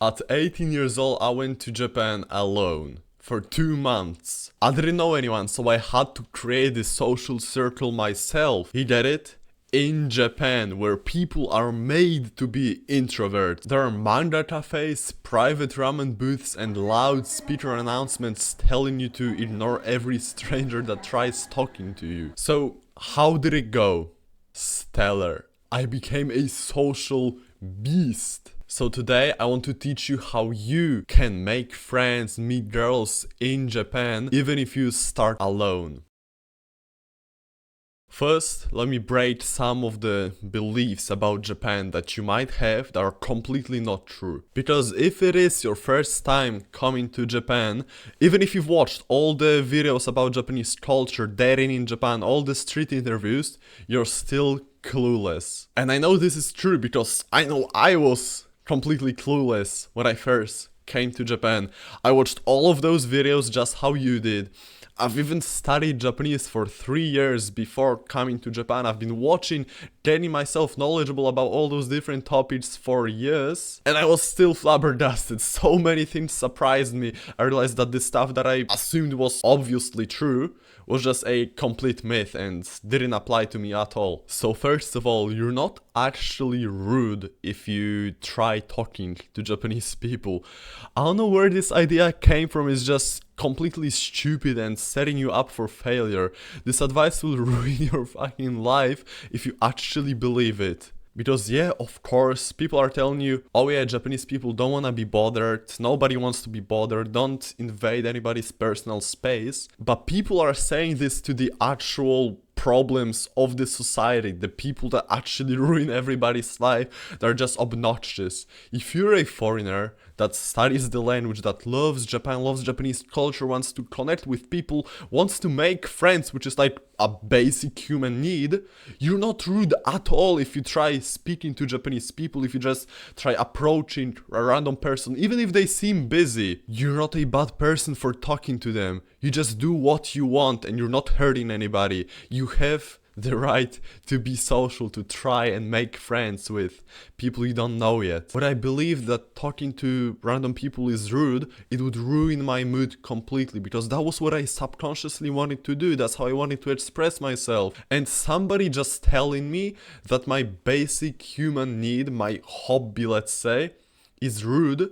At 18 years old, I went to Japan alone for 2 months. I didn't know anyone, so I had to create this social circle myself. He did it in Japan, where people are made to be introverts. There are manga cafes, private ramen booths, and loudspeaker announcements telling you to ignore every stranger that tries talking to you. So, how did it go? Stellar. I became a social beast. So today I want to teach you how you can make friends, meet girls in Japan, even if you start alone. First, let me break some of the beliefs about Japan that you might have that are completely not true. Because if it is your first time coming to Japan, even if you've watched all the videos about Japanese culture, dating in Japan, all the street interviews, you're still clueless. And I know this is true because I know I was completely clueless when I first came to Japan. I watched all of those videos just how you did. I've even studied Japanese for 3 years before coming to Japan. I've been watching, getting myself knowledgeable about all those different topics for years, and I was still flabbergasted. So many things surprised me. I realized that the stuff that I assumed was obviously true was just a complete myth and didn't apply to me at all. So first of all, you're not actually rude if you try talking to Japanese people. I don't know where this idea came from. It's just completely stupid and setting you up for failure. This advice will ruin your fucking life if you actually believe it. Because yeah, of course, people are telling you, oh yeah, Japanese people don't want to be bothered, nobody wants to be bothered, don't invade anybody's personal space. But people are saying this to the actual problems of the society, the people that actually ruin everybody's life. They're just obnoxious. If you're a foreigner that studies the language, that loves Japan, loves Japanese culture, wants to connect with people, wants to make friends, which is like a basic human need, you're not rude at all if you try speaking to Japanese people, if you just try approaching a random person, even if they seem busy. You're not a bad person for talking to them. You just do what you want and you're not hurting anybody. You have the right to be social, to try and make friends with people you don't know yet. But I believe that talking to random people is rude, it would ruin my mood completely, because that was what I subconsciously wanted to do. That's how I wanted to express myself. And somebody just telling me that my basic human need, my hobby, let's say, is rude,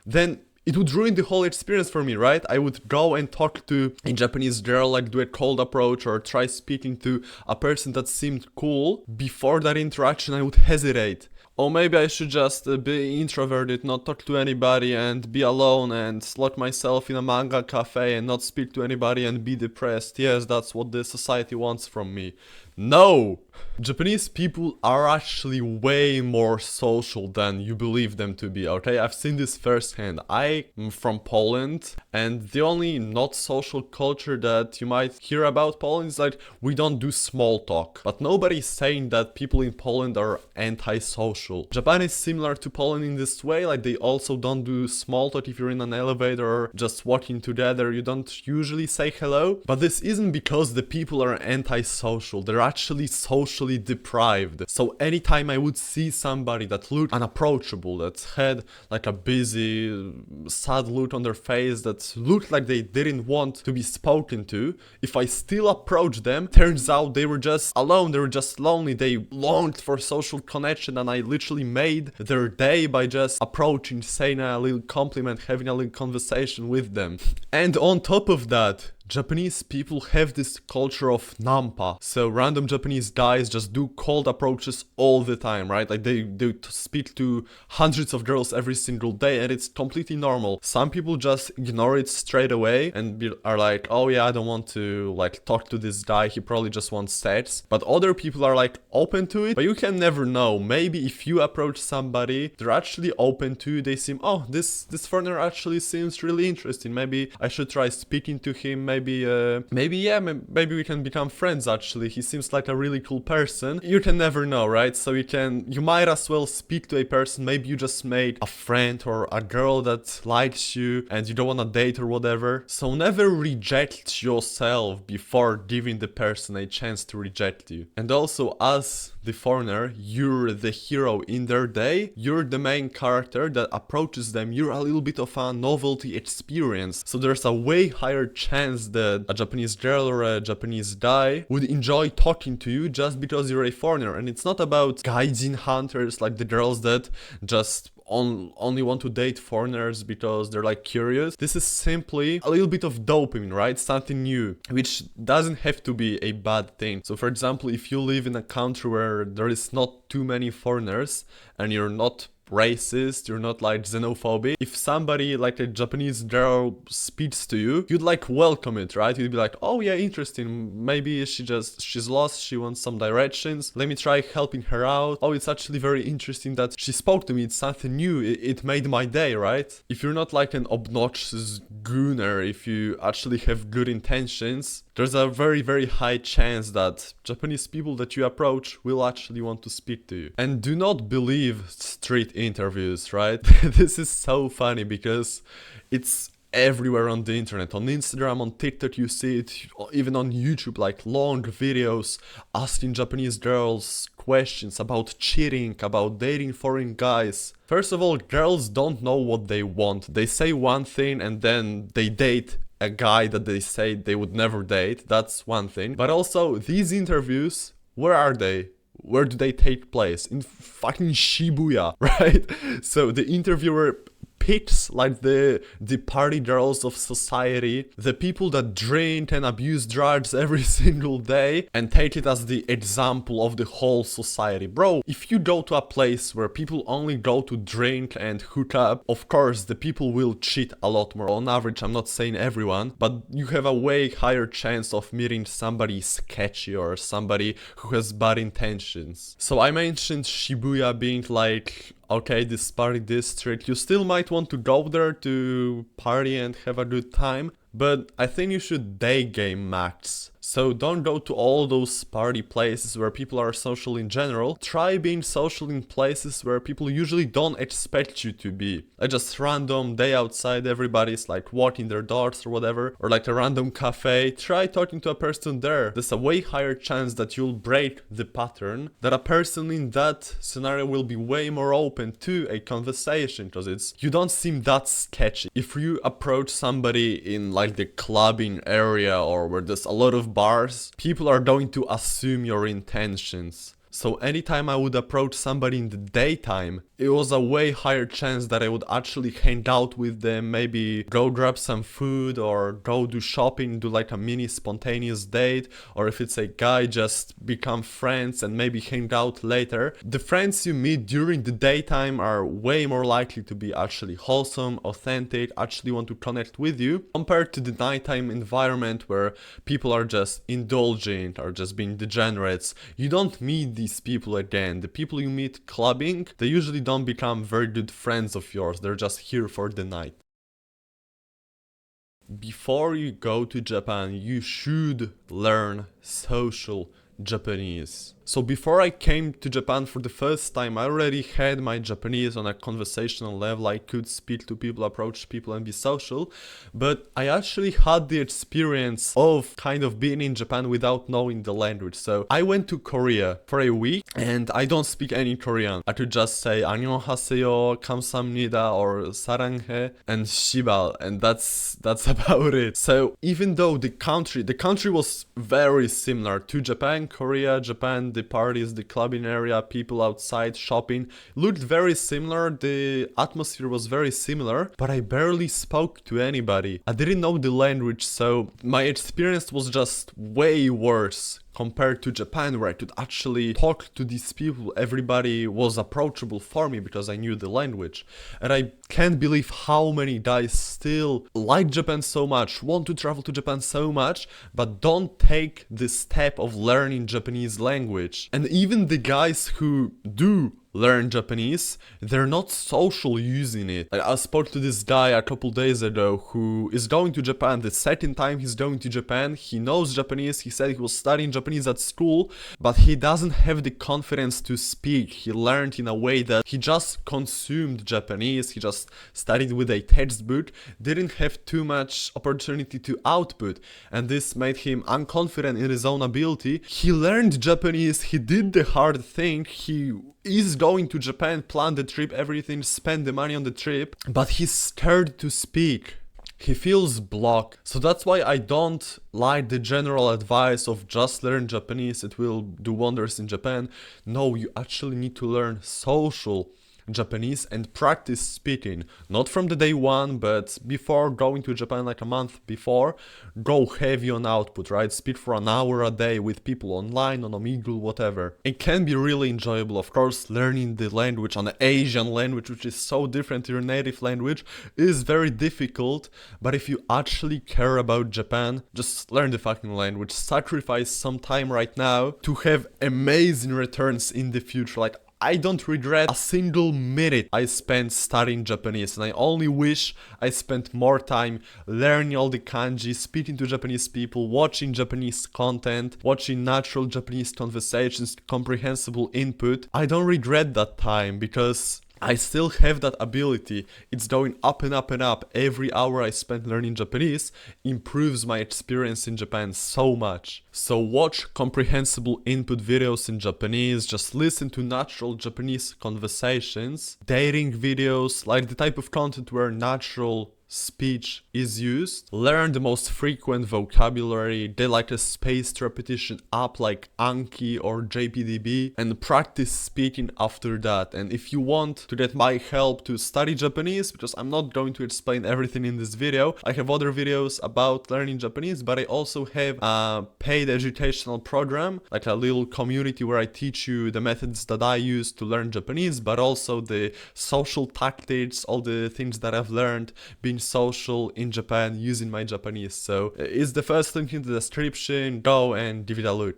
then it would ruin the whole experience for me, right? I would go and talk to a Japanese girl, like do a cold approach or try speaking to a person that seemed cool. Before that interaction, I would hesitate. Or maybe I should just be introverted, not talk to anybody and be alone and lock myself in a manga cafe and not speak to anybody and be depressed. Yes, that's what the society wants from me. No! Japanese people are actually way more social than you believe them to be, okay? I've seen this firsthand. I am from Poland, and the only not social culture that you might hear about Poland is like, we don't do small talk. But nobody's saying that people in Poland are anti-social. Japan is similar to Poland in this way, like they also don't do small talk if you're in an elevator or just walking together. You don't usually say hello. But this isn't because the people are anti-social. They're actually socially deprived. So anytime I would see somebody that looked unapproachable, that had like a busy, sad look on their face, that looked like they didn't want to be spoken to, if I still approached them, turns out they were just alone, they were just lonely, they longed for social connection, and I literally made their day by just approaching, saying a little compliment, having a little conversation with them. And on top of that, Japanese people have this culture of nampa. So random Japanese guys just do cold approaches all the time, right? Like they speak to hundreds of girls every single day, and it's completely normal. Some people just ignore it straight away and are like, oh yeah, I don't want to like talk to this guy, he probably just wants sex. But other people are like open to it, but you can never know. Maybe if you approach somebody, they're actually open to, they seem, oh, this foreigner actually seems really interesting, maybe I should try speaking to him, maybe we can become friends actually. He seems like a really cool person. You can never know, right? So you might as well speak to a person. Maybe you just made a friend or a girl that likes you and you don't want to date or whatever. So never reject yourself before giving the person a chance to reject you. And also, as the foreigner, you're the hero in their day. You're the main character that approaches them. You're a little bit of a novelty experience. So there's a way higher chance that a Japanese girl or a Japanese guy would enjoy talking to you just because you're a foreigner. And it's not about gaijin hunters, like the girls that just only want to date foreigners because they're like curious. This is simply a little bit of dopamine, right? Something new, which doesn't have to be a bad thing. So for example, if you live in a country where there is not too many foreigners and you're not racist, you're not like xenophobic, if somebody like a Japanese girl speaks to you, you'd like welcome it, right? You'd be like, oh yeah, interesting, maybe she's lost, she wants some directions, let me try helping her out. Oh, it's actually very interesting that she spoke to me, it's something new, it made my day, right? If you're not like an obnoxious gooner, if you actually have good intentions, there's a very, very high chance that Japanese people that you approach will actually want to speak to you. And do not believe street interviews, right? This is so funny because it's everywhere on the internet. On Instagram, on TikTok, you see it, even on YouTube, like long videos asking Japanese girls questions about cheating, about dating foreign guys. First of all, girls don't know what they want. They say one thing and then they date a guy that they say they would never date. That's one thing. But also, these interviews, where are they? Where do they take place? In fucking Shibuya, right? So the interviewer picks like the party girls of society, the people that drink and abuse drugs every single day, and take it as the example of the whole society. Bro, if you go to a place where people only go to drink and hook up, of course the people will cheat a lot more. On average, I'm not saying everyone, but you have a way higher chance of meeting somebody sketchy or somebody who has bad intentions. So I mentioned Shibuya being like, okay, this party district, you still might want to go there to party and have a good time, but I think you should day game max. So don't go to all those party places where people are social in general. Try being social in places where people usually don't expect you to be. Like just random day outside, everybody's like walking their dogs or whatever, or like a random cafe. Try talking to a person there. There's a way higher chance that you'll break the pattern, that a person in that scenario will be way more open to a conversation, because you don't seem that sketchy. If you approach somebody in like the clubbing area or where there's a lot of bars, people are going to assume your intentions. So anytime I would approach somebody in the daytime, it was a way higher chance that I would actually hang out with them, maybe go grab some food or go do shopping, do like a mini spontaneous date, or if it's a guy, just become friends and maybe hang out later. The friends you meet during the daytime are way more likely to be actually wholesome, authentic, actually want to connect with you, compared to the nighttime environment where people are just indulging or just being degenerates. You don't meet these people again. The people you meet clubbing, they usually don't become very good friends of yours. They're just here for the night. Before you go to Japan, you should learn social Japanese. So before I came to Japan for the first time, I already had my Japanese on a conversational level. I could speak to people, approach people and be social, but I actually had the experience of kind of being in Japan without knowing the language. So I went to Korea for a week and I don't speak any Korean. I could just say 안녕하세요, 감사합니다, or 사랑해 and shibal, and that's about it. So even though the country was very similar to Japan, Korea, Japan, the parties, the clubbing area, people outside shopping looked very similar, the atmosphere was very similar, but I barely spoke to anybody. I didn't know the language, so my experience was just way worse compared to Japan, where I could actually talk to these people. Everybody was approachable for me because I knew the language. And I can't believe how many guys still like Japan so much, want to travel to Japan so much, but don't take the step of learning Japanese language. And even the guys who do learn Japanese, they're not social using it. Like, I spoke to this guy a couple days ago who is going to Japan. The second time he's going to Japan, he knows Japanese. He said he was studying Japanese at school, but he doesn't have the confidence to speak. He learned in a way that he just consumed Japanese. He just studied with a textbook, didn't have too much opportunity to output, and this made him unconfident in his own ability. He learned Japanese, he did the hard thing, he is going to Japan, planned the trip, everything, spend the money on the trip, but he's scared to speak. He feels blocked. So that's why I don't like the general advice of just learn Japanese, it will do wonders in Japan. No, you actually need to learn social Japanese and practice speaking. Not from the day one, but before going to Japan, like a month before, go heavy on output, right? Speak for an hour a day with people online, on Omegle, whatever. It can be really enjoyable. Of course, learning the language, an Asian language, which is so different to your native language, is very difficult. But if you actually care about Japan, just learn the fucking language. Sacrifice some time right now to have amazing returns in the future. Like, I don't regret a single minute I spent studying Japanese, and I only wish I spent more time learning all the kanji, speaking to Japanese people, watching Japanese content, watching natural Japanese conversations, comprehensible input. I don't regret that time because I still have that ability. It's going up and up and up. Every hour I spend learning Japanese improves my experience in Japan so much. So watch comprehensible input videos in Japanese, just listen to natural Japanese conversations, dating videos, like the type of content where natural speech is used. Learn the most frequent vocabulary. They like a spaced repetition app like Anki or JPDB, and practice speaking after that. And if you want to get my help to study Japanese, because I'm not going to explain everything in this video, I have other videos about learning Japanese, but I also have a paid educational program, like a little community where I teach you the methods that I use to learn Japanese, but also the social tactics, all the things that I've learned being social in Japan using my Japanese. So it's the first link in the description. Go and give it a look.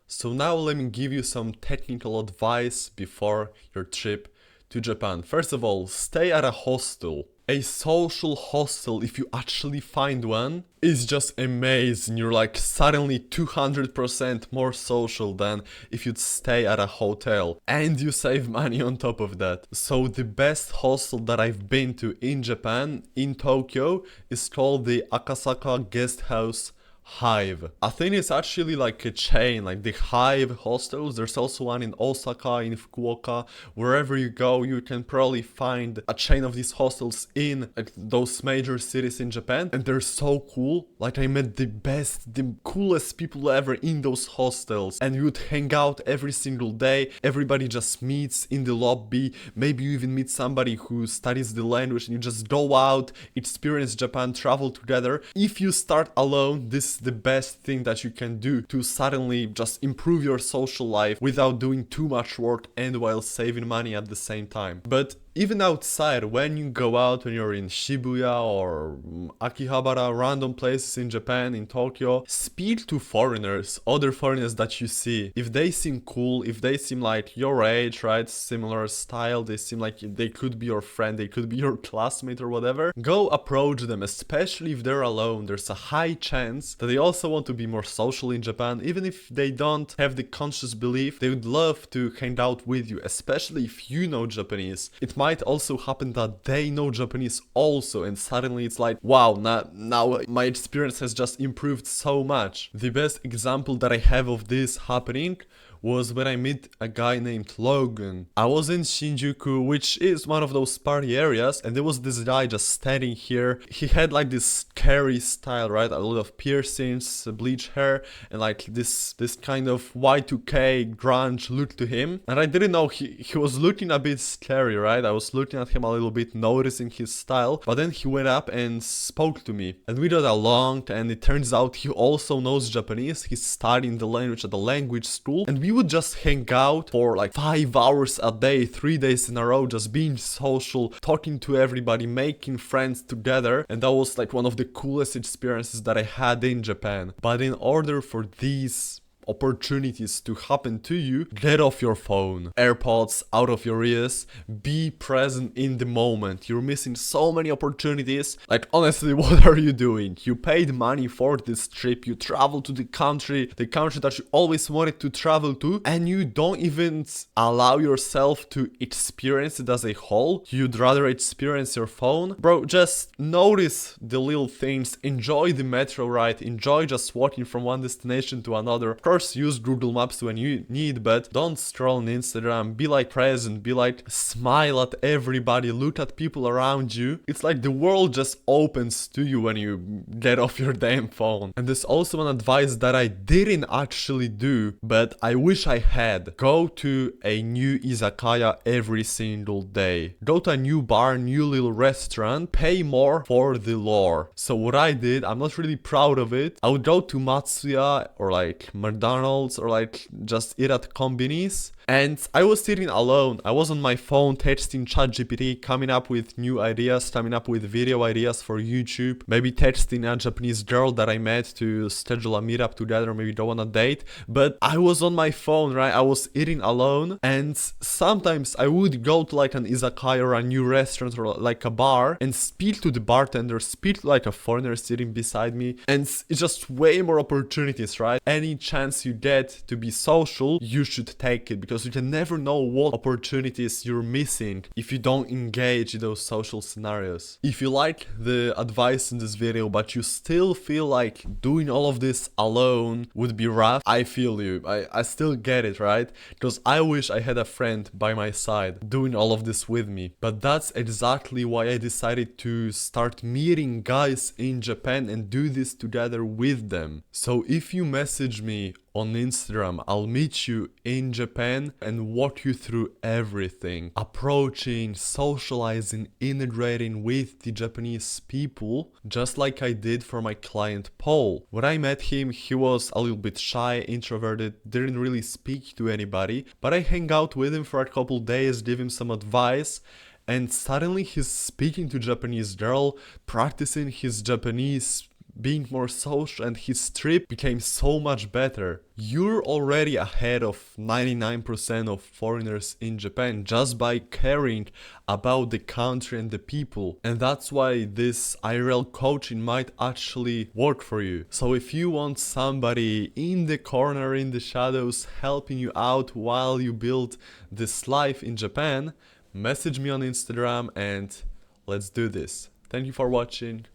So now let me give you some technical advice before your trip to Japan. First of all, stay at a hostel. A social hostel, if you actually find one, is just amazing. You're like suddenly 200% more social than if you'd stay at a hotel. And you save money on top of that. So the best hostel that I've been to in Japan, in Tokyo, is called the Akasaka Guest House Hive. I think it's actually like a chain, like the Hive hostels. There's also one in Osaka, in Fukuoka. Wherever you go, you can probably find a chain of these hostels in like those major cities in Japan, and they're so cool. Like, I met the best, the coolest people ever in those hostels, and you would hang out every single day. Everybody just meets in the lobby. Maybe you even meet somebody who studies the language, and you just go out, experience Japan, travel together. If you start alone, this is the best thing that you can do to suddenly just improve your social life without doing too much work and while saving money at the same time. But even outside, when you go out, when you're in Shibuya or Akihabara, random places in Japan, in Tokyo, speak to foreigners, other foreigners that you see. If they seem cool, if they seem like your age, right, similar style, they seem like they could be your friend, they could be your classmate or whatever, go approach them, especially if they're alone. There's a high chance that they also want to be more social in Japan. Even if they don't have the conscious belief, they would love to hang out with you, especially if you know Japanese. It might also happen that they know Japanese also, and suddenly it's like, wow, now my experience has just improved so much. The best example that I have of this happening was when I met a guy named Logan. I was in Shinjuku, which is one of those party areas, and there was this guy just standing here. He had like this scary style, right? A lot of piercings, bleach hair, and like this kind of Y2K grunge look to him. And I didn't know he was looking a bit scary, right? I was looking at him a little bit, noticing his style, but then he went up and spoke to me. And we got along, and it turns out he also knows Japanese. He's studying the language at the language school, and we would just hang out for like 5 hours a day, 3 days in a row, just being social, talking to everybody, making friends together. And that was like one of the coolest experiences that I had in Japan. But in order for these opportunities to happen to you, get off your phone. AirPods out of your ears, be present in the moment. You're missing so many opportunities. Like, honestly, what are you doing? You paid money for this trip, you traveled to the country that you always wanted to travel to, and you don't even allow yourself to experience it as a whole. You'd rather experience your phone. Bro, just notice the little things, enjoy the metro ride, enjoy just walking from one destination to another. Of course, use Google Maps when you need, but don't scroll on Instagram. Be like present, be like smile at everybody, look at people around you. It's like the world just opens to you when you get off your damn phone. And there's also an advice that I didn't actually do, but I wish I had. Go to a new izakaya every single day. Go to a new bar, new little restaurant, pay more for the lore. So what I did, I'm not really proud of it. I would go to Matsuya or like McDonald's or like just eat at kombinis. And I was sitting alone. I was on my phone texting ChatGPT, coming up with new ideas, coming up with video ideas for YouTube, maybe texting a Japanese girl that I met to schedule a meetup together, maybe go on a date. But I was on my phone, right? I was eating alone, and sometimes I would go to like an izakaya or a new restaurant or like a bar and speak to the bartender, speak to like a foreigner sitting beside me, and it's just way more opportunities, right? Any chance you get to be social, you should take it, because you can never know what opportunities you're missing if you don't engage in those social scenarios. If you like the advice in this video but you still feel like doing all of this alone would be rough, I feel you. I still get it, right? Because I wish I had a friend by my side doing all of this with me. But that's exactly why I decided to start meeting guys in Japan and do this together with them. So if you message me on Instagram, I'll meet you in Japan and walk you through everything. Approaching, socializing, integrating with the Japanese people, just like I did for my client Paul. When I met him, he was a little bit shy, introverted, didn't really speak to anybody, but I hang out with him for a couple days, give him some advice, and suddenly he's speaking to Japanese girl, practicing his Japanese, being more social, and his trip became so much better. You're already ahead of 99% of foreigners in Japan just by caring about the country and the people. And that's why this IRL coaching might actually work for you. So if you want somebody in the corner, in the shadows, helping you out while you build this life in Japan, message me on Instagram and let's do this. Thank you for watching.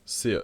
See ya.